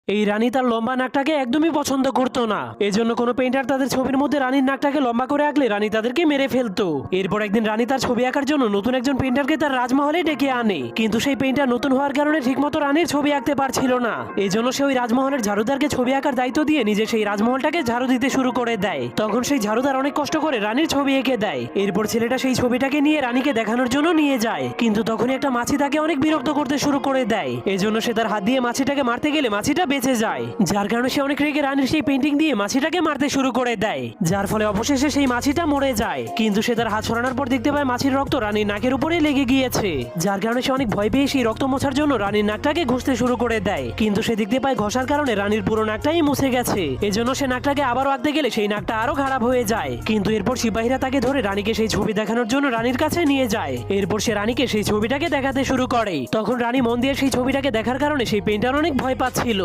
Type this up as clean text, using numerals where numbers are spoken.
এই রানী তার লম্বা নাকটাকে একদমই পছন্দ করতো না। এজন্য কোনো পেইন্টার তাদের ছবির মধ্যে রানীর নাকটাকে লম্বা করে আঁকলে রানী তাদেরকে মেরে ফেলতো। এরপর একদিন রানী তার ছবি আঁকার জন্য নতুন একজন পেইন্টারকে তার রাজমহলে ডেকে আনে, কিন্তু সেই পেইন্টার নতুন হওয়ার কারণে ঠিকমতো রানীর ছবি আঁকতে পারছিল না। এজন্য সে ওই রাজমহলের ঝাড়ুদারকে ছবি আঁকার দায়িত্ব দিয়ে নিজে সেই রাজমহলটাকে ঝাড়ু দিতে শুরু করে দেয়। তখন সেই ঝাড়ুদার অনেক কষ্ট করে রানীর ছবি এঁকে দেয়। এরপর ছেলেটা সেই ছবিটাকে নিয়ে রানীকে দেখানোর জন্য নিয়ে যায়, কিন্তু তখনই একটা মাছি তাকে অনেক বিরক্ত করতে শুরু করে দেয়। এজন্য সে তার হাত দিয়ে মাছিটাকে মারতে গেলে মাছিটা বেঁচে যায়, যার কারণে সে অনেক রেগে রানীর সেই পেইন্টিং দিয়ে মাছিটাকে মারতে শুরু করে দেয়, যার ফলে অবশেষে সেই মাছিটা মরে যায়। কিন্তু সে তার হাত সরানোর পর দেখতে পায় মাছির রক্ত রানীর নাকের উপরে লেগে গিয়েছে, যার কারণে সে অনেক ভয় পেয়ে সেই রক্ত মোছার জন্য রানীর নাকটাকে ঘষতে শুরু করে দেয়। কিন্তু সে দেখতে পায় ঘষার কারণে রানীর পুরো নাকটাই মুছে গেছে। এজন্য সে নাকটাকে আবারও আঁকতে গেলে সেই নাকটা আরো খারাপ হয়ে যায়। কিন্তু এরপর সিপাহীরা তাকে ধরে রানীকে সেই ছবি দেখানোর জন্য রানীর কাছে নিয়ে যায়। এরপর সে রানীকে সেই ছবিটাকে দেখাতে শুরু করে। তখন রানী মন দিয়ে সেই ছবিটাকে দেখার কারণে সেই পেইন্টার অনেক ভয় পাচ্ছিল।